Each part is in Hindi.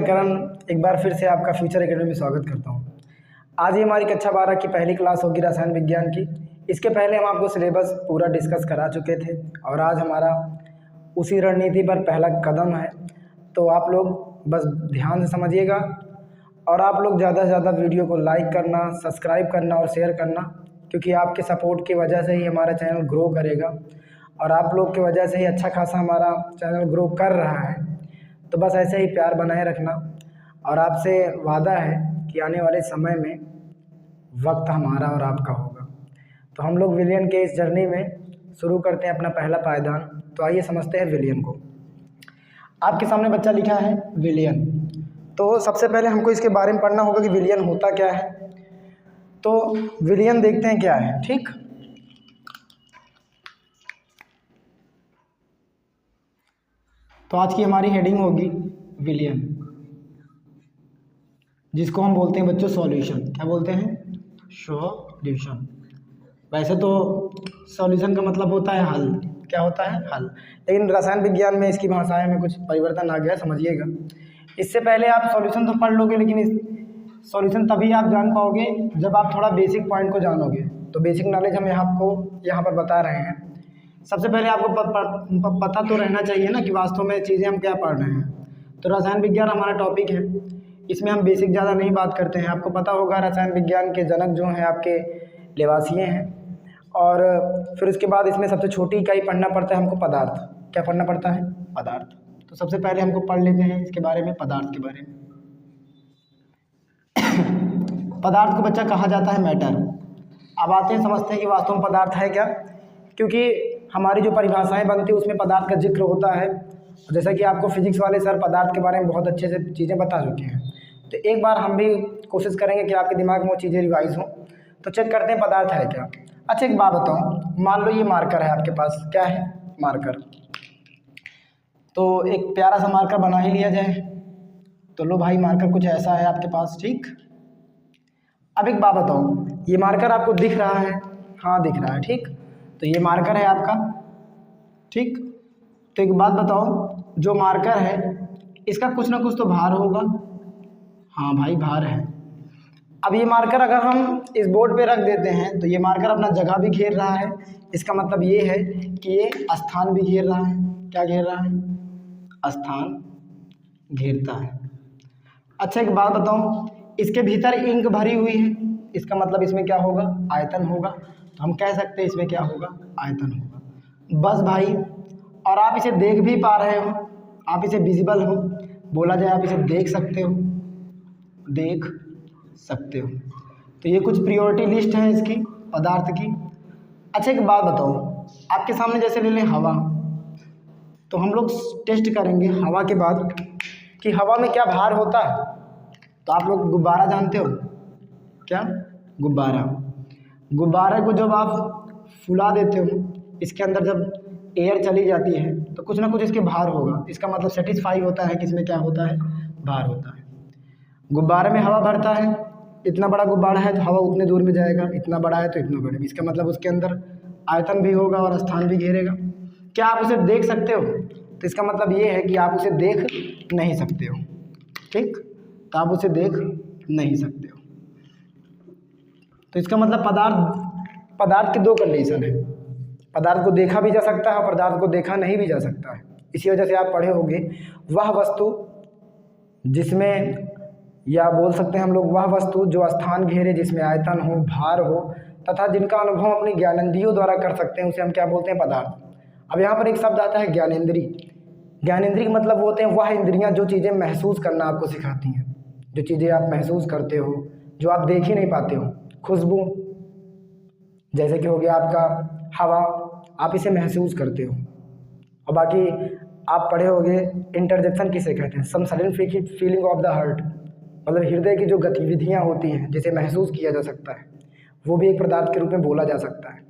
करण एक बार फिर से आपका फ्यूचर एकेडमी में स्वागत करता हूं। आज ये हमारी कक्षा 12 की पहली क्लास होगी रसायन विज्ञान की। इसके पहले हम आपको सिलेबस पूरा डिस्कस करा चुके थे और आज हमारा उसी रणनीति पर पहला कदम है। तो आप लोग बस ध्यान से समझिएगा और आप लोग ज़्यादा से ज़्यादा वीडियो को लाइक करना, सब्सक्राइब करना और शेयर करना, क्योंकि आपके सपोर्ट की वजह से ही हमारा चैनल ग्रो करेगा और आप लोग की वजह से ही अच्छा खासा हमारा चैनल ग्रो कर रहा है। तो बस ऐसे ही प्यार बनाए रखना और आपसे वादा है कि आने वाले समय में वक्त हमारा और आपका होगा। तो हम लोग विलियन के इस जर्नी में शुरू करते हैं अपना पहला पायदान। तो आइए समझते हैं विलियन को। आपके सामने बच्चा लिखा है विलियन। तो सबसे पहले हमको इसके बारे में पढ़ना होगा कि विलियन होता क्या है। तो विलियन देखते हैं क्या है, ठीक। तो आज की हमारी हेडिंग होगी विलियन, जिसको हम बोलते हैं बच्चों सॉल्यूशन। क्या बोलते हैं? सॉल्यूशन। वैसे तो सॉल्यूशन का मतलब होता है हल। क्या होता है? हल। लेकिन रसायन विज्ञान में इसकी भाषाएं में कुछ परिवर्तन आ गया, समझिएगा। इससे पहले आप सॉल्यूशन तो पढ़ लोगे, लेकिन इस सॉल्यूशन तभी आप जान पाओगे जब आप थोड़ा बेसिक पॉइंट को जानोगे। तो बेसिक नॉलेज हम आपको यहाँ पर बता रहे हैं। सबसे पहले आपको पता तो रहना चाहिए ना कि वास्तव में चीज़ें हम क्या पढ़ रहे हैं। तो रसायन विज्ञान हमारा टॉपिक है, इसमें हम बेसिक ज़्यादा नहीं बात करते हैं। आपको पता होगा रसायन विज्ञान के जनक जो हैं आपके लेवासिए हैं। और फिर उसके बाद इसमें सबसे छोटी इकाई पढ़ना पड़ता है हमको पदार्थ। क्या पढ़ना पड़ता है? पदार्थ। तो सबसे पहले हमको पढ़ लेते हैं इसके बारे में, पदार्थ के बारे में। पदार्थ को बच्चा कहा जाता है मैटर। अब आते हैं समझते हैं कि वास्तव में पदार्थ है क्या, क्योंकि हमारी जो परिभाषाएं बनती है उसमें पदार्थ का जिक्र होता है। जैसा कि आपको फिजिक्स वाले सर पदार्थ के बारे में बहुत अच्छे से चीज़ें बता चुके हैं। तो एक बार हम भी कोशिश करेंगे कि आपके दिमाग में वो चीज़ें रिवाइज हों। तो चेक करते हैं पदार्थ है क्या। अच्छा एक बात बताऊँ, मान लो ये मार्कर है आपके पास। क्या है? मार्कर। तो एक प्यारा सा मार्कर बना ही लिया जाए। तो लो भाई, मार्कर कुछ ऐसा है आपके पास, ठीक। अब एक बात बताओ, ये मार्कर आपको दिख रहा है? हाँ दिख रहा है, ठीक। तो ये मार्कर है आपका, ठीक। तो एक बात बताओ, जो मार्कर है इसका कुछ ना कुछ तो भार होगा। हाँ भाई, भार है। अब ये मार्कर अगर हम इस बोर्ड पे रख देते हैं तो ये मार्कर अपना जगह भी घेर रहा है। इसका मतलब ये है कि ये स्थान भी घेर रहा है। क्या घेर रहा है? स्थान घेरता है। अच्छा एक बात बताओ, इसके भीतर इंक भरी हुई है, इसका मतलब इसमें क्या होगा? आयतन होगा। तो हम कह सकते हैं इसमें क्या होगा? आयतन होगा। बस भाई। और आप इसे देख भी पा रहे हो, आप इसे विजिबल हो, बोला जाए आप इसे देख सकते हो, देख सकते हो। तो ये कुछ प्रायोरिटी लिस्ट है इसकी, पदार्थ की। अच्छा एक बात बताओ, आपके सामने जैसे ले लें हवा। तो हम लोग टेस्ट करेंगे हवा के बाद कि हवा में क्या भार होता है। तो आप लोग गुब्बारा जानते हो? क्या? गुब्बारा। गुब्बारे को जब आप फुला देते हो, इसके अंदर जब एयर चली जाती है तो कुछ ना कुछ इसके भार होगा। इसका मतलब सेटिस्फाई होता है कि इसमें क्या होता है? भार होता है। गुब्बारे में हवा भरता है, इतना बड़ा गुब्बारा है तो हवा उतने दूर में जाएगा, इतना बड़ा है तो इतना बड़ा। इसका मतलब उसके अंदर आयतन भी होगा और स्थान भी घेरेगा। क्या आप उसे देख सकते हो? तो इसका मतलब ये है कि आप उसे देख नहीं सकते हो, ठीक। तो आप उसे देख नहीं सकते हो। तो इसका मतलब पदार्थ की दो कंडीशन है। पदार्थ को देखा भी जा सकता है और पदार्थ को देखा नहीं भी जा सकता है। इसी वजह से आप पढ़े होंगे वह वस्तु जिसमें, या बोल सकते हैं हम लोग वह वस्तु जो स्थान घेरे, जिसमें आयतन हो, भार हो तथा जिनका अनुभव अपनी ज्ञानेंद्रियों द्वारा कर सकते हैं, उसे हम क्या बोलते हैं? पदार्थ। अब यहाँ पर एक शब्द आता है ज्ञानेंद्री। ज्ञानेंद्री का मतलब होते हैं वह इंद्रियाँ जो चीज़ें महसूस करना आपको सिखाती हैं, जो चीज़ें आप महसूस करते हो, जो आप देख ही नहीं पाते हो। खुशबू, जैसे कि हो गया आपका हवा, आप इसे महसूस करते हो। और बाकी आप पढ़े होंगे इंटरजेक्शन किसे कहते हैं? Some sudden feeling of the heart, मतलब हृदय की जो गतिविधियाँ होती हैं जिसे महसूस किया जा सकता है, वो भी एक पदार्थ के रूप में बोला जा सकता है,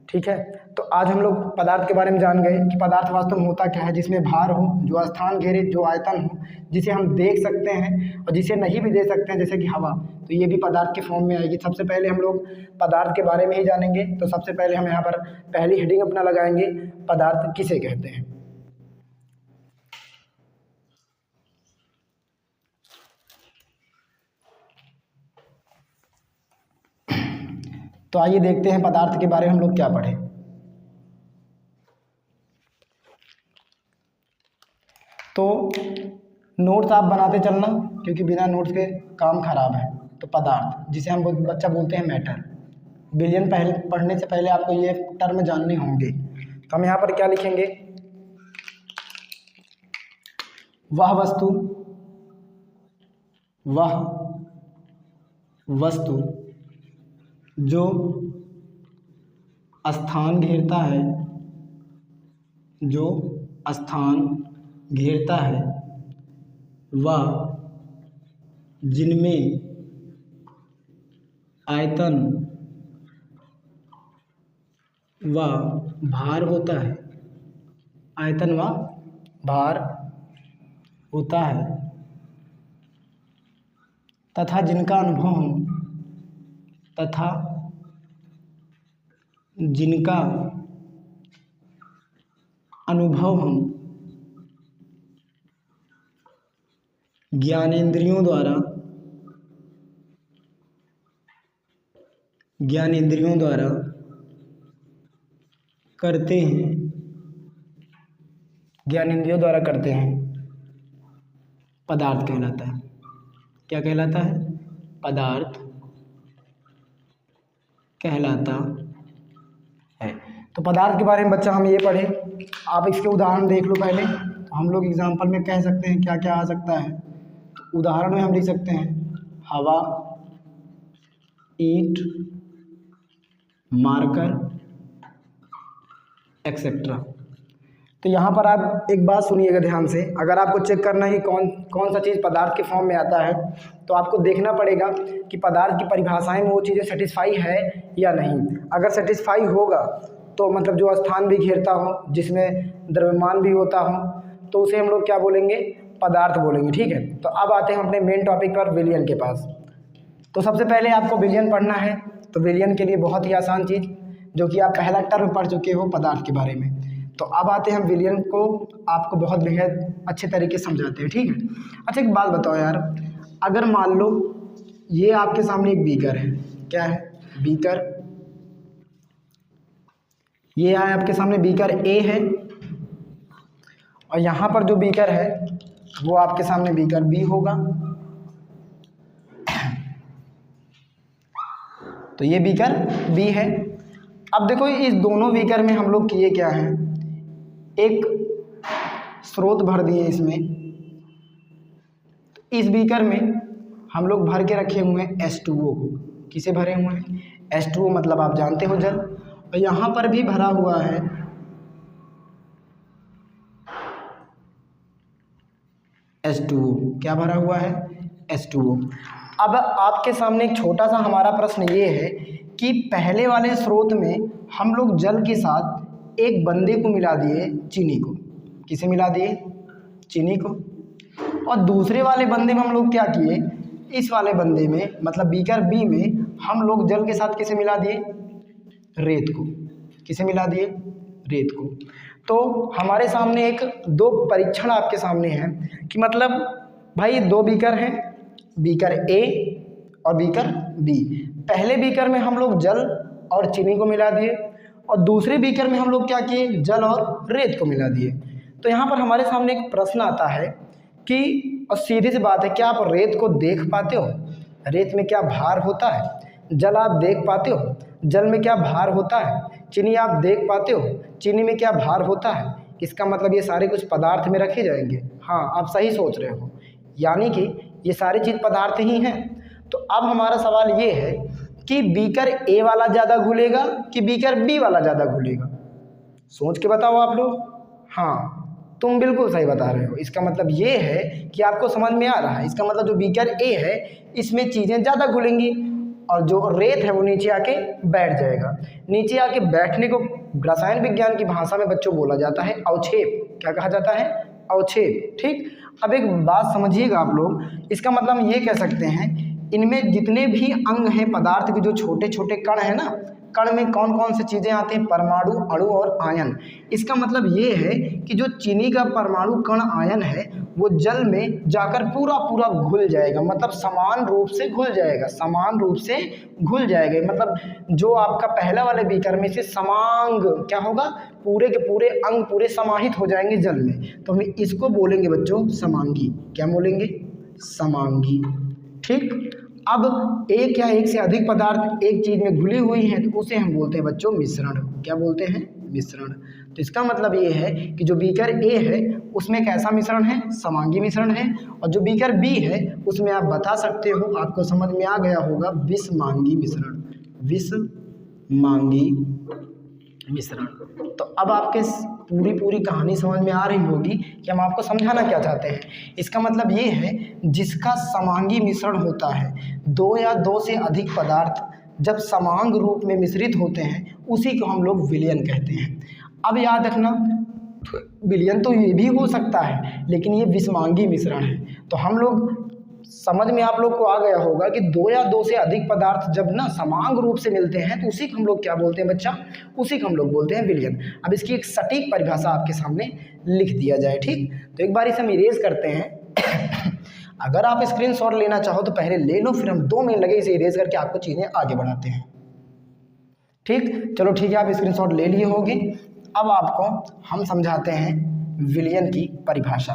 ठीक है। तो आज हम लोग पदार्थ के बारे में जान गए कि पदार्थ वास्तव में होता क्या है, जिसमें भार हो, जो स्थान घेरे, जो आयतन हो, जिसे हम देख सकते हैं और जिसे नहीं भी देख सकते हैं, जैसे कि हवा। तो ये भी पदार्थ के फॉर्म में आएगी। सबसे पहले हम लोग पदार्थ के बारे में ही जानेंगे। तो सबसे पहले हम यहाँ पर पहली हेडिंग अपना लगाएंगे, पदार्थ किसे कहते हैं। तो आइए देखते हैं पदार्थ के बारे में हम लोग क्या पढ़े। तो नोट्स आप बनाते चलना, क्योंकि बिना नोट्स के काम खराब है। तो पदार्थ, जिसे हम बच्चा बोलते हैं मैटर, विलयन पहले पढ़ने से पहले आपको ये टर्म जानने होंगे। तो हम यहाँ पर क्या लिखेंगे, वह वस्तु जो स्थान घेरता है, वह जिनमें आयतन व भार होता है, तथा जिनका अनुभव हम ज्ञानेंद्रियों द्वारा करते हैं, पदार्थ कहलाता है। क्या कहलाता है? पदार्थ कहलाता है। तो पदार्थ के बारे में बच्चा हम ये पढ़े। आप इसके उदाहरण देख लो पहले। तो हम लोग एग्जाम्पल में कह सकते हैं क्या क्या आ सकता है। तो उदाहरण में हम लिख सकते हैं हवा, ईंट, मार्कर, एक्सेट्रा। तो यहाँ पर आप एक बात सुनिएगा ध्यान से। अगर आपको चेक करना है कि कौन सा चीज़ पदार्थ के फॉर्म में आता है, तो आपको देखना पड़ेगा कि पदार्थ की परिभाषाएं में वो चीज़ें सेटिस्फाई है या नहीं। अगर सेटिस्फाई होगा तो मतलब जो स्थान भी घेरता हो, जिसमें द्रव्यमान भी होता हो, तो उसे हम लोग क्या बोलेंगे? पदार्थ बोलेंगे। ठीक है। तो अब आते हैं अपने मेन टॉपिक पर, विलयन के पास। तो सबसे पहले आपको विलयन पढ़ना है। तो विलयन के लिए बहुत ही आसान चीज़, जो कि आप पहला टर्म पढ़ चुके हो पदार्थ के बारे में। तो अब आते हैं हम विलयन को आपको बहुत बेहद अच्छे तरीके से समझाते हैं। ठीक है। अच्छा एक बात बताओ यार, अगर मान लो ये आपके सामने एक बीकर है। क्या है? बीकर। ये है आपके सामने बीकर ए है, और यहाँ पर जो बीकर है वो आपके सामने बीकर बी होगा। तो ये बीकर बी है। अब देखो इस दोनों बीकर में हम लोग किए क्या हैं, एक स्रोत भर दिए इसमें। इस बीकर में हम लोग भर के रखे हुए हैं H2O को। किसे भरे हुए हैं? H2O मतलब आप जानते हो जल। और यहाँ पर भी भरा हुआ है H2O। क्या भरा हुआ है? H2O। अब आपके सामने एक छोटा सा हमारा प्रश्न ये है कि पहले वाले स्रोत में हम लोग जल के साथ एक बंदे को मिला दिए, चीनी को। किसे मिला दिए? चीनी को। और दूसरे वाले बंदे में हम लोग क्या किए, इस वाले बंदे में मतलब बीकर बी में हम लोग जल के साथ किसे मिला दिए? रेत को। किसे मिला दिए? रेत को। तो हमारे सामने एक दो परीक्षण आपके सामने है कि मतलब भाई दो बीकर हैं, बीकर ए और बीकर बी। पहले बीकर में हम लोग जल और चीनी को मिला दिए, और दूसरे बीकर में हम लोग क्या किए? जल और रेत को मिला दिए। तो यहाँ पर हमारे सामने एक प्रश्न आता है कि, और सीधी सी बात है, क्या आप रेत को देख पाते हो? रेत में क्या भार होता है? जल आप देख पाते हो? जल में क्या भार होता है? चीनी आप देख पाते हो? चीनी में क्या भार होता है? इसका मतलब ये सारे कुछ पदार्थ में रखे जाएंगे। हाँ, आप सही सोच रहे हो, यानी कि ये सारी चीज़ पदार्थ ही हैं। तो अब हमारा सवाल ये है कि बीकर ए वाला ज़्यादा घुलेगा कि बीकर बी वाला ज़्यादा घुलेगा? सोच के बताओ आप लोग। हाँ, तुम बिल्कुल सही बता रहे हो। इसका मतलब ये है कि आपको समझ में आ रहा है। इसका मतलब जो बीकर ए है इसमें चीज़ें ज़्यादा घुलेंगी, और जो रेत है वो नीचे आके बैठ जाएगा। नीचे आके बैठने को रसायन विज्ञान की भाषा में बच्चों बोला जाता है अवक्षेप। क्या कहा जाता है? अवक्षेप। ठीक। अब एक बात समझिएगा आप लोग, इसका मतलब हम ये कह सकते हैं इनमें जितने भी अंग हैं पदार्थ के, जो छोटे छोटे कण हैं ना, कण में कौन कौन से चीज़ें आते हैं? परमाणु, अणु और आयन। इसका मतलब ये है कि जो चीनी का परमाणु कण आयन है वो जल में जाकर पूरा पूरा घुल जाएगा, मतलब समान रूप से घुल जाएगा, समान रूप से घुल जाएगा। मतलब जो आपका पहला वाले बीकर में से समांग क्या होगा, पूरे के पूरे अंग पूरे समाहित हो जाएंगे जल में, तो हम इसको बोलेंगे बच्चों समांगी। क्या बोलेंगे, समांगी। ठीक, अब एक या एक से अधिक पदार्थ एक चीज़ में घुली हुई हैं तो उसे हम बोलते हैं बच्चों मिश्रण। क्या बोलते हैं, मिश्रण। तो इसका मतलब ये है कि जो बीकर ए है उसमें कैसा मिश्रण है, समांगी मिश्रण है, और जो बीकर बी है उसमें आप बता सकते हो, आपको समझ में आ गया होगा, विषमांगी मिश्रण, विषमांगी मिश्रण। तो अब आपके पूरी कहानी समझ में आ रही होगी कि हम आपको समझाना क्या चाहते हैं। इसका मतलब ये है जिसका समांगी मिश्रण होता है, दो या दो से अधिक पदार्थ जब समांग रूप में मिश्रित होते हैं उसी को हम लोग विलयन कहते हैं। अब याद रखना, विलयन तो ये भी हो सकता है लेकिन ये विषमांगी मिश्रण है। तो हम लोग समझ में आप लोग को आ गया होगा कि दो या दो से अधिक पदार्थ जब ना समांग रूप से मिलते हैं तो उसी को हम लोग क्या बोलते हैं बच्चा, उसी को हम लोग बोलते हैं विलयन। अब इसकी एक सटीक परिभाषा आपके सामने लिख दिया जाए। ठीक, तो एक बार इसे हम इरेज करते हैं। अगर आप स्क्रीनशॉट लेना चाहो तो पहले ले लो, फिर हम 2 मिनट लगे इसे इरेज करके आपको चीज़ें आगे बढ़ाते हैं। ठीक, चलो ठीक है, आप स्क्रीनशॉट ले लिए होंगे। अब आपको हम समझाते हैं विलयन की परिभाषा।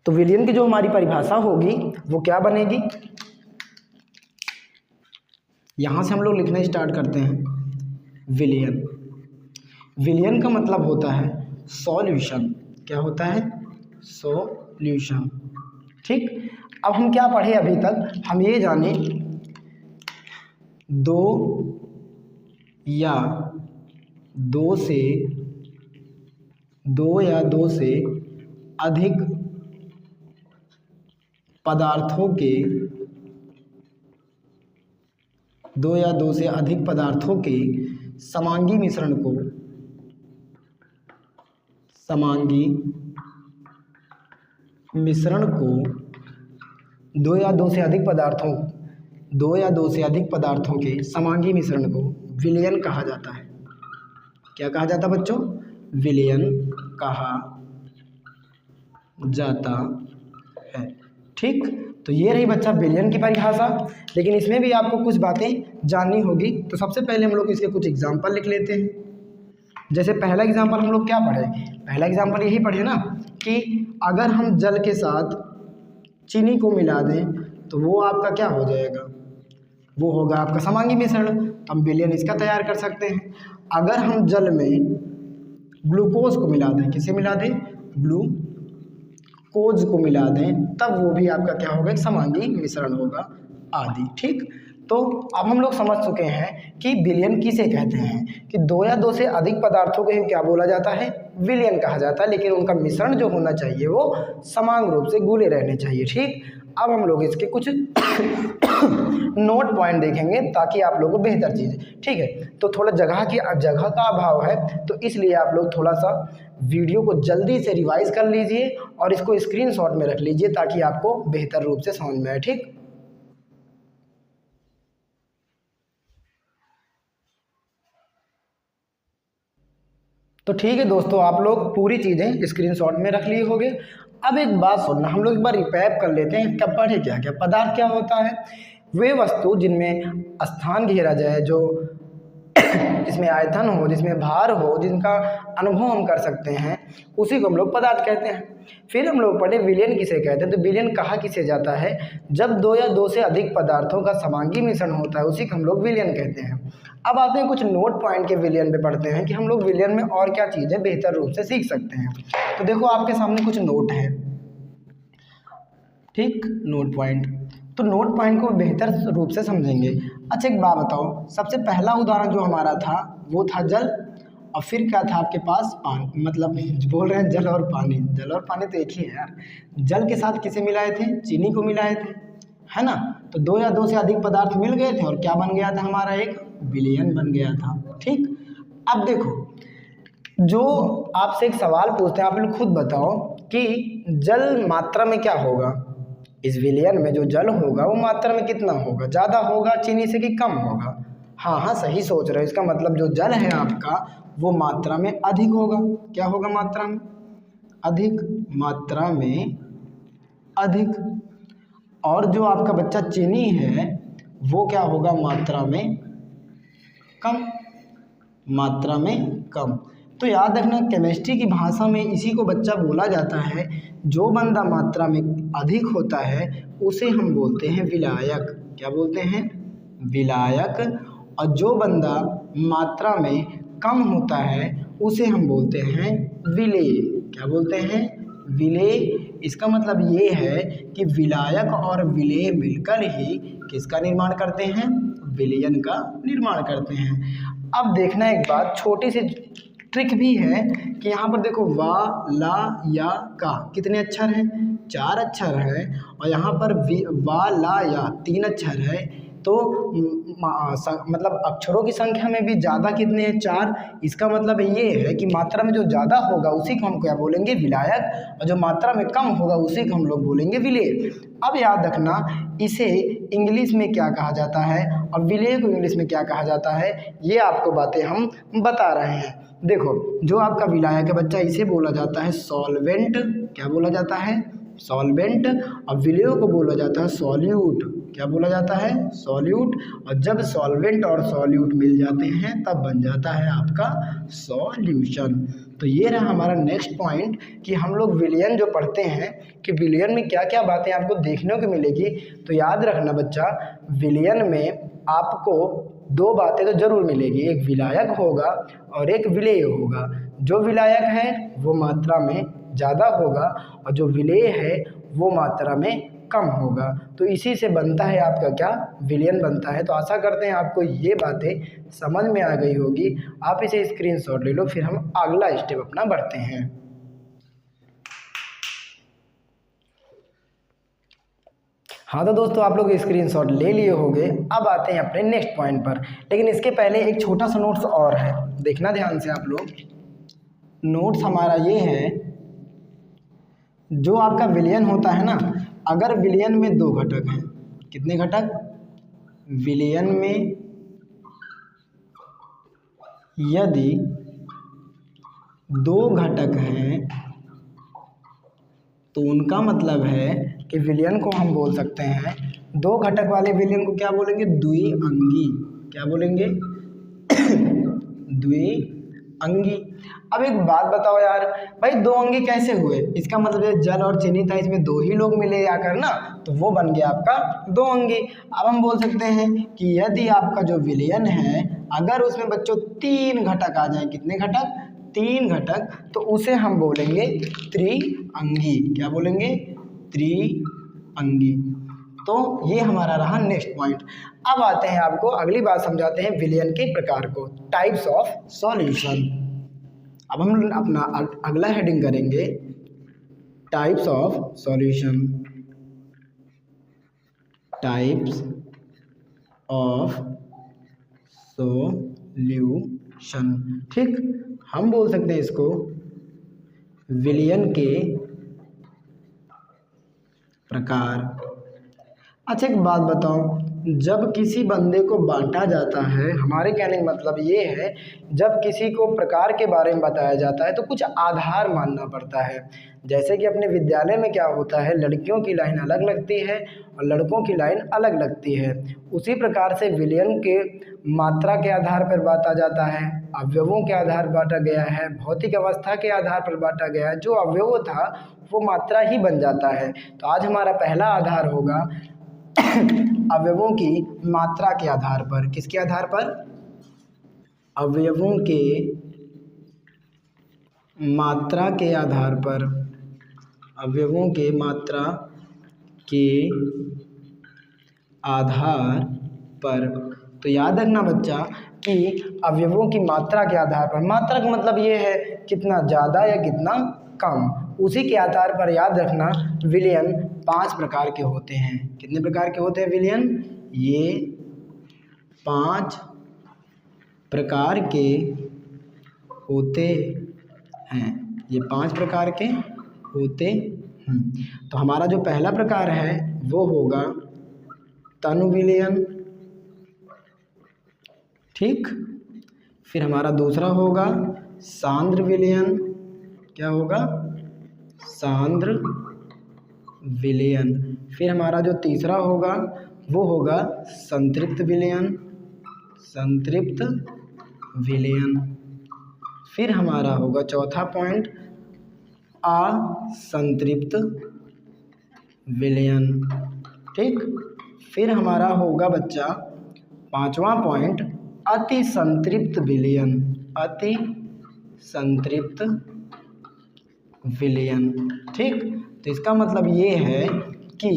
तो विलयन की जो हमारी परिभाषा होगी वो क्या बनेगी, यहाँ से हम लोग लिखना स्टार्ट करते हैं। विलयन, विलयन का मतलब होता है सॉल्यूशन। क्या होता है, सॉल्यूशन। ठीक, अब हम क्या पढ़े अभी तक, हम ये जाने दो या दो से अधिक पदार्थों के, दो या दो से अधिक पदार्थों के समांगी मिश्रण को, समांगी मिश्रण को, दो या दो से अधिक पदार्थों के समांगी मिश्रण को विलयन कहा जाता है। क्या कहा जाता है बच्चों, विलयन कहा जाता है। ठीक, तो ये रही बच्चा विलयन की परिभाषा। लेकिन इसमें भी आपको कुछ बातें जाननी होगी। तो सबसे पहले हम लोग इसके कुछ एग्जाम्पल लिख लेते हैं। जैसे पहला एग्जाम्पल हम लोग क्या पढ़े, पहला एग्जाम्पल यही पढ़े ना कि अगर हम जल के साथ चीनी को मिला दें तो वो आपका क्या हो जाएगा, वो होगा आपका समांगी मिश्रण। हम विलयन इसका तैयार कर सकते हैं। अगर हम जल में ग्लूकोज को मिला दें, किसे मिला दें, ग्लूकोज को मिला दें, तब वो भी आपका क्या होगा, एक समांगी मिश्रण होगा, आदि। ठीक, तो अब हम लोग समझ चुके हैं कि विलयन किसे कहते हैं, कि दो या दो से अधिक पदार्थों को ही क्या बोला जाता है, विलयन कहा जाता है। लेकिन उनका मिश्रण जो होना चाहिए वो समान रूप से घुले रहने चाहिए। ठीक, अब हम लोग इसके कुछ नोट पॉइंट देखेंगे ताकि आप लोगों को बेहतर चीज़, ठीक है। तो थोड़ा जगह का अभाव है तो इसलिए आप लोग थोड़ा सा वीडियो को जल्दी से रिवाइज कर लीजिए और इसको स्क्रीनशॉट में रख लीजिए ताकि आपको बेहतर रूप से समझ में आए। ठीक, तो ठीक है दोस्तों, आप लोग पूरी चीज़ें स्क्रीनशॉट में रख लिए होंगे। अब एक बात सुनना, हम लोग एक बार रिपैप कर लेते हैं, क्या पढ़े, क्या क्या पदार्थ क्या होता है। वे वस्तु जिनमें स्थान घेरा जाए, जो जिसमें आयतन हो, जिसमें भार हो, जिनका अनुभव हम कर सकते हैं, उसी को हम लोग पदार्थ कहते हैं। फिर हम लोग पढ़े विलयन किसे कहते हैं। तो विलयन कहा किसे जाता है, जब दो या दो से अधिक पदार्थों का समांगी मिश्रण होता है उसी को हम लोग विलयन कहते हैं। अब आते हैं कुछ नोट पॉइंट के विलयन पे पढ़ते हैं कि हम लोग विलयन में और क्या चीज़ें बेहतर रूप से सीख सकते हैं। तो देखो आपके सामने कुछ नोट है, ठीक, नोट पॉइंट। तो नोट पॉइंट को बेहतर रूप से समझेंगे। अच्छा एक बात बताओ, सबसे पहला उदाहरण जो हमारा था वो था जल, और फिर क्या था आपके पास, पानी। मतलब बोल रहे हैं जल और पानी, जल और पानी तो एक ही है यार। जल के साथ किसे मिलाए थे, चीनी को मिलाए थे, है ना। तो दो या दो से अधिक पदार्थ मिल गए थे और क्या बन गया था हमारा, एक विलयन बन गया था। ठीक, अब देखो जो आपसे एक सवाल पूछते हैं, आप लोग खुद बताओ कि जल मात्रा में क्या होगा, इस विलयन में जो जल होगा वो मात्रा में कितना होगा, ज़्यादा होगा चीनी से कि कम होगा। हाँ हाँ सही सोच रहे हो, इसका मतलब जो जल है आपका वो मात्रा में अधिक होगा। क्या होगा, मात्रा में अधिक, मात्रा में अधिक। और जो आपका बच्चा चीनी है वो क्या होगा, मात्रा में कम, मात्रा में कम। तो याद रखना केमिस्ट्री की भाषा में इसी को बच्चा बोला जाता है, जो बंदा मात्रा में अधिक होता है उसे हम बोलते हैं विलायक। क्या बोलते हैं, विलायक। और जो बंदा मात्रा में कम होता है उसे हम बोलते हैं विलेय। क्या बोलते हैं, विलेय। इसका मतलब ये है कि विलायक और विलेय मिलकर ही किसका निर्माण करते हैं, विलयन का निर्माण करते हैं। अब देखना एक बात, छोटी सी ट्रिक भी है कि यहाँ पर देखो वा, ला, या, का कितने अक्षर हैं, 4 अक्षर है। और यहाँ पर वा, ला, या 3 अक्षर है। तो मतलब अक्षरों की संख्या में भी ज़्यादा कितने हैं, 4। इसका मतलब ये है कि मात्रा में जो ज़्यादा होगा उसी को हम क्या बोलेंगे, विलायक। और जो मात्रा में कम होगा उसी को हम लोग बोलेंगे विलेय। अब याद रखना इसे इंग्लिश में क्या कहा जाता है और विलेय को इंग्लिश में क्या कहा जाता है, ये आपको बातें हम बता रहे हैं। देखो जो आपका विलायक है बच्चा, इसे बोला जाता है सॉल्वेंट। क्या बोला जाता है, सॉल्वेंट। और विलेय को बोला जाता है सॉल्यूट। क्या बोला जाता है, सॉल्यूट। और जब सॉल्वेंट और सॉल्यूट मिल जाते हैं तब बन जाता है आपका सॉल्यूशन। तो ये रहा हमारा नेक्स्ट पॉइंट कि हम लोग विलयन जो पढ़ते हैं कि विलयन में क्या क्या बातें आपको देखने को मिलेगी। तो याद रखना बच्चा, विलयन में आपको 2 बातें तो जरूर मिलेगी, एक विलायक होगा और एक विलेय होगा। जो विलायक है वो मात्रा में ज़्यादा होगा और जो विलेय है वो मात्रा में कम होगा। तो इसी से बनता है आपका क्या, विलयन बनता है। तो आशा करते हैं आपको ये बातें समझ में आ गई होगी। आप इसे स्क्रीनशॉट ले लो, फिर हम अगला स्टेप अपना बढ़ते हैं। हाँ तो दोस्तों आप लोग स्क्रीनशॉट ले लिए होंगे। अब आते हैं अपने नेक्स्ट पॉइंट पर, लेकिन इसके पहले एक छोटा सा नोट्स और है, देखना ध्यान से आप लोग। नोट्स हमारा ये है, जो आपका विलयन होता है ना, अगर विलयन में 2 घटक हैं, कितने घटक, विलयन में यदि 2 घटक हैं तो उनका मतलब है कि विलयन को हम बोल सकते हैं, 2 घटक वाले विलयन को क्या बोलेंगे, द्विअंगी। क्या बोलेंगे, द्विअंगी। अब एक बात बताओ यार भाई, 2 अंगी कैसे हुए, इसका मतलब जल और चीनी था, इसमें 2 ही लोग मिले आकर ना, तो वो बन गया आपका 2 अंगी। अब हम बोल सकते हैं कि यदि आपका जो विलयन है अगर उसमें बच्चों 3 घटक आ जाए, कितने घटक, 3 घटक, तो उसे हम बोलेंगे त्रिअंगी। क्या बोलेंगे, त्रिअंगी। तो ये हमारा रहा नेक्स्ट पॉइंट। अब आते हैं आपको अगली बात समझाते हैं विलयन के प्रकार को, टाइप्स ऑफ सॉल्यूशन। अब हम अपना अगला हेडिंग करेंगे types of solution. Types of solution, ठीक। हम बोल सकते हैं इसको विलयन के प्रकार। अच्छा एक बात बताओ, जब किसी बंदे को बांटा जाता है, हमारे कहने का मतलब ये है जब किसी को प्रकार के बारे में बताया जाता है तो कुछ आधार मानना पड़ता है। जैसे कि अपने विद्यालय में क्या होता है, लड़कियों की लाइन अलग लगती है और लड़कों की लाइन अलग लगती है। उसी प्रकार से विलयन के मात्रा के आधार पर बांटा जाता है, अवयवों के आधार पर बांटा गया है, भौतिक अवस्था के आधार पर बांटा गया है। जो अवयव था वो मात्रा ही बन जाता है। तो आज हमारा पहला आधार होगा अवयवों की मात्रा के आधार पर। किसके आधार पर, अवयवों के मात्रा के आधार पर। अवयवों के मात्रा के आधार पर। तो याद रखना बच्चा कि अवयवों की मात्रा के आधार पर, मात्रा का मतलब ये है कितना ज़्यादा या कितना कम, उसी के आधार पर याद रखना विलयन 5 प्रकार के होते हैं। कितने प्रकार के होते हैं विलयन, ये 5 प्रकार के होते हैं। ये 5 प्रकार के होते हैं। तो हमारा जो पहला प्रकार है वो होगा तनु विलयन, ठीक। फिर हमारा दूसरा होगा सांद्र विलयन। क्या होगा, सांद्र विलयन। फिर हमारा जो तीसरा होगा वो होगा संतृप्त विलयन, संतृप्त विलयन। फिर हमारा होगा चौथा पॉइंट असंतृप्त विलयन। ठीक, फिर हमारा होगा बच्चा पांचवा पॉइंट अति संतृप्त विलयन, अति संतृप्त विलयन। ठीक, तो इसका मतलब ये है कि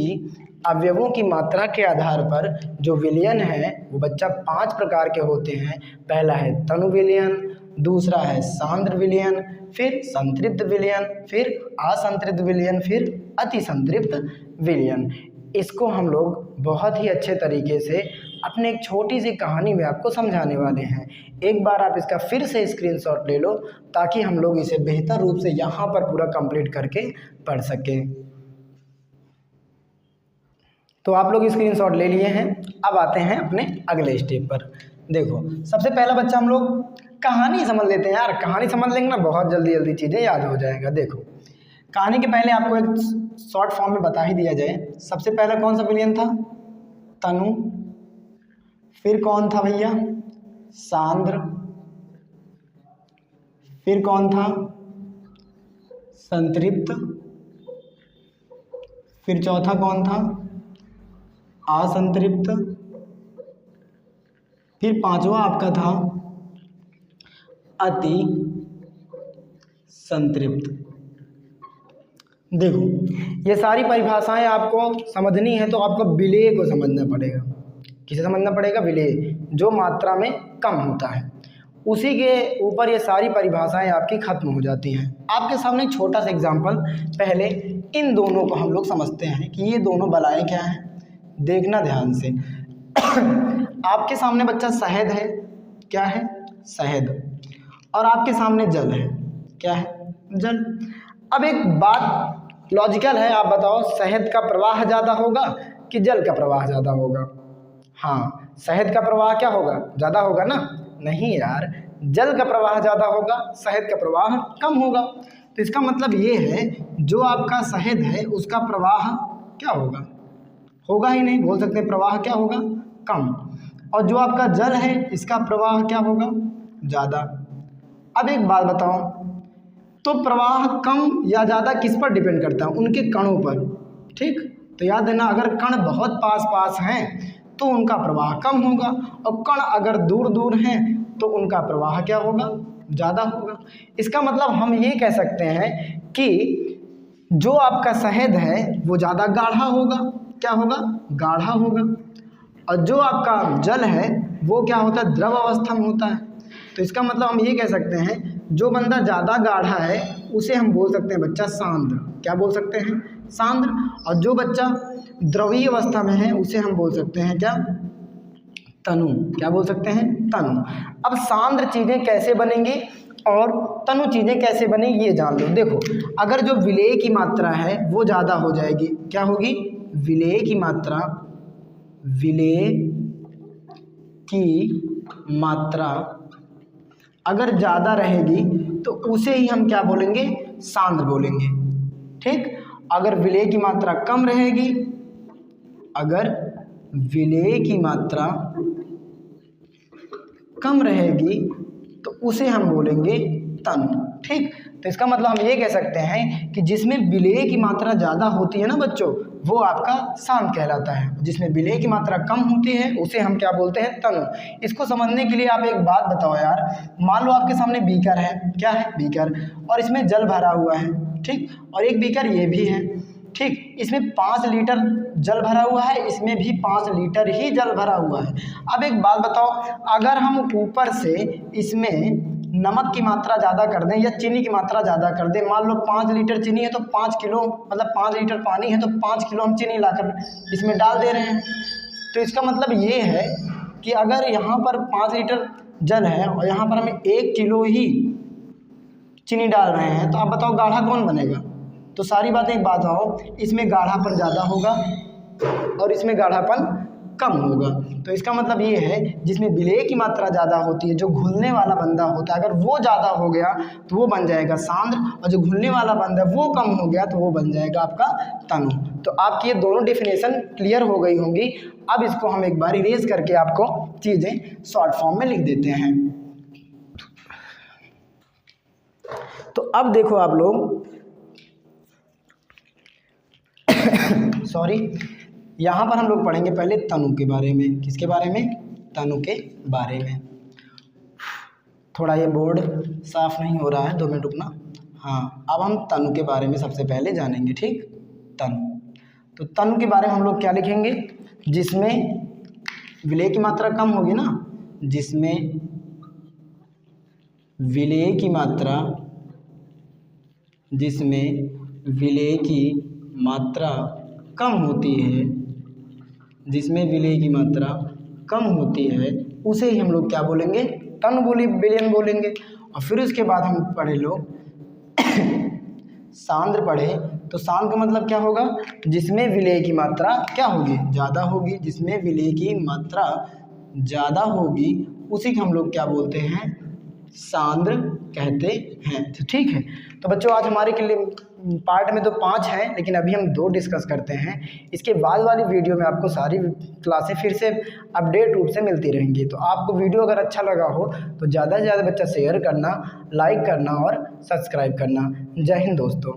अवयवों की मात्रा के आधार पर जो विलयन है वो बच्चा 5 प्रकार के होते हैं। पहला है तनु विलयन, दूसरा है सांद्र विलयन, फिर संतृप्त विलयन, फिर असंतृप्त विलयन, फिर अति संतृप्त विलयन। इसको हम लोग बहुत ही अच्छे तरीके से अपने एक छोटी सी कहानी में आपको समझाने वाले हैं। एक बार आप इसका फिर से स्क्रीनशॉट ले लो ताकि हम लोग इसे बेहतर रूप से यहाँ पर पूरा कंप्लीट करके पढ़ सकें। तो आप लोग स्क्रीनशॉट ले लिए हैं, अब आते हैं अपने अगले स्टेप पर। देखो, सबसे पहला बच्चा हम लोग कहानी समझ लेते हैं यार। कहानी समझ लेंगे ना बहुत जल्दी जल्दी चीज़ें याद हो जाएगा। देखो, कहानी के पहले आपको एक शॉर्ट फॉर्म में बता ही दिया जाए। सबसे पहला कौन सा विलयन था? तनु। फिर कौन था भैया? सांद्र। फिर कौन था? संतृप्त। फिर चौथा कौन था? असंतृप्त। फिर पांचवा आपका था अति संतृप्त। देखो, ये सारी परिभाषाएं आपको समझनी है तो आपको विलेय को समझना पड़ेगा। किसे समझना पड़ेगा? विलेय, जो मात्रा में कम होता है, उसी के ऊपर ये सारी परिभाषाएं आपकी खत्म हो जाती हैं। आपके सामने एक छोटा सा एग्जाम्पल, पहले इन दोनों को हम लोग समझते हैं कि ये दोनों बलाएं क्या हैं। देखना ध्यान से। आपके सामने बच्चा शहद है, क्या है? शहद। और आपके सामने जल है, क्या है? जल। अब एक बात लॉजिकल है, आप बताओ शहद का प्रवाह ज़्यादा होगा कि जल का प्रवाह ज़्यादा होगा? हाँ, शहद का प्रवाह क्या होगा? ज़्यादा होगा ना? नहीं यार, जल का प्रवाह ज़्यादा होगा, शहद का प्रवाह कम होगा। तो इसका मतलब ये है जो आपका शहद है उसका प्रवाह क्या होगा? होगा ही नहीं, बोल सकते हैं प्रवाह क्या होगा? कम। और जो आपका जल है इसका प्रवाह क्या होगा? ज़्यादा। अब एक बात बताओ, तो प्रवाह कम या ज़्यादा किस पर डिपेंड करता है? उनके कणों पर। ठीक, तो याद देना, अगर कण बहुत पास पास हैं तो उनका प्रवाह कम होगा, और कण अगर दूर दूर हैं तो उनका प्रवाह क्या होगा? ज़्यादा होगा। इसका मतलब हम ये कह सकते हैं कि जो आपका शहद है वो ज़्यादा गाढ़ा होगा। क्या होगा? गाढ़ा होगा। और जो आपका जल है वो क्या होता है? द्रव अवस्था में होता है। तो इसका मतलब हम ये कह सकते हैं जो बंदा ज़्यादा गाढ़ा है उसे हम बोल सकते हैं बच्चा सांद्र। क्या बोल सकते हैं? सांद्र। और जो बच्चा द्रवीय अवस्था में है उसे हम बोल सकते हैं क्या? तनु। क्या बोल सकते हैं? तनु। अब सांद्र चीज़ें कैसे बनेंगी और तनु चीज़ें कैसे बनेंगी ये जान लो। देखो, अगर जो विलेय की मात्रा है वो ज़्यादा हो जाएगी, क्या होगी? विलेय की मात्रा, विलेय की मात्रा अगर ज़्यादा रहेगी तो उसे ही हम क्या बोलेंगे? सांद्र बोलेंगे। ठीक, अगर विलेय की मात्रा कम रहेगी, अगर विलेय की मात्रा कम रहेगी तो उसे हम बोलेंगे तनु। ठीक, तो इसका मतलब हम ये कह सकते हैं कि जिसमें विलेय की मात्रा ज़्यादा होती है ना बच्चों, वो आपका सांद्र कहलाता है। जिसमें विलेय की मात्रा कम होती है उसे हम क्या बोलते हैं? तनु। इसको समझने के लिए आप एक बात बताओ यार, मान लो आपके सामने बीकर है, क्या है? बीकर, और इसमें जल भरा हुआ है। ठीक, और एक बीकर ये भी है। ठीक, इसमें 5 लीटर जल भरा हुआ है, इसमें भी 5 लीटर ही जल भरा हुआ है। अब एक बात बताओ, अगर हम ऊपर से इसमें नमक की मात्रा ज़्यादा कर दें या चीनी की मात्रा ज़्यादा कर दें, मान लो 5 लीटर चीनी है तो 5 किलो, मतलब 5 लीटर पानी है तो 5 किलो हम चीनी लाकर इसमें डाल दे रहे हैं। तो इसका मतलब ये है कि अगर यहाँ पर 5 लीटर जल है और यहाँ पर हम 1 किलो ही चीनी डाल रहे हैं, तो आप बताओ गाढ़ा कौन बनेगा? तो सारी बातें एक बात आओ, इसमें गाढ़ापन ज़्यादा होगा और इसमें गाढ़ापन कम होगा। तो इसका मतलब ये है जिसमें विलेय की मात्रा ज़्यादा होती है, जो घुलने वाला बंदा होता है, अगर वो ज़्यादा हो गया तो वो बन जाएगा सांद्र, और जो घुलने वाला बंदा है वो कम हो गया तो वो बन जाएगा आपका तनु। तो आपकी ये दोनों डेफिनेशन क्लियर हो गई होंगी। अब इसको हम एक बार इरेज करके आपको चीज़ें शॉर्ट फॉर्म में लिख देते हैं। तो अब देखो आप लोग सॉरी, यहाँ पर हम लोग पढ़ेंगे पहले तनु के बारे में। किसके बारे में? तनु के बारे में। थोड़ा ये बोर्ड साफ नहीं हो रहा है, 2 मिनट रुकना। हाँ, अब हम तनु के बारे में सबसे पहले जानेंगे, ठीक। तनु, तो तनु के बारे में हम लोग क्या लिखेंगे? जिसमें विलेय की मात्रा कम होगी ना, जिसमें विलेय की मात्रा, जिसमें विलेय की मात्रा कम होती है, जिसमें विलेय की मात्रा कम होती है, उसे ही हम लोग क्या बोलेंगे? तनु विलयन बोलेंगे। और फिर उसके बाद हम पढ़े लोग सांद्र पढ़े, तो सांद्र का मतलब क्या होगा? जिसमें विलेय की मात्रा क्या होगी? ज़्यादा होगी। जिसमें विलेय की मात्रा ज़्यादा होगी उसी को हम लोग क्या बोलते हैं? सांद्र कहते हैं। तो ठीक है, तो बच्चों आज हमारे के लिए पार्ट में तो 5 हैं, लेकिन अभी हम 2 डिस्कस करते हैं। इसके बाद वाली वीडियो में आपको सारी क्लासें फिर से अपडेट रूप से मिलती रहेंगी। तो आपको वीडियो अगर अच्छा लगा हो तो ज़्यादा से ज़्यादा बच्चा शेयर करना, लाइक करना और सब्सक्राइब करना। जय हिंद दोस्तों।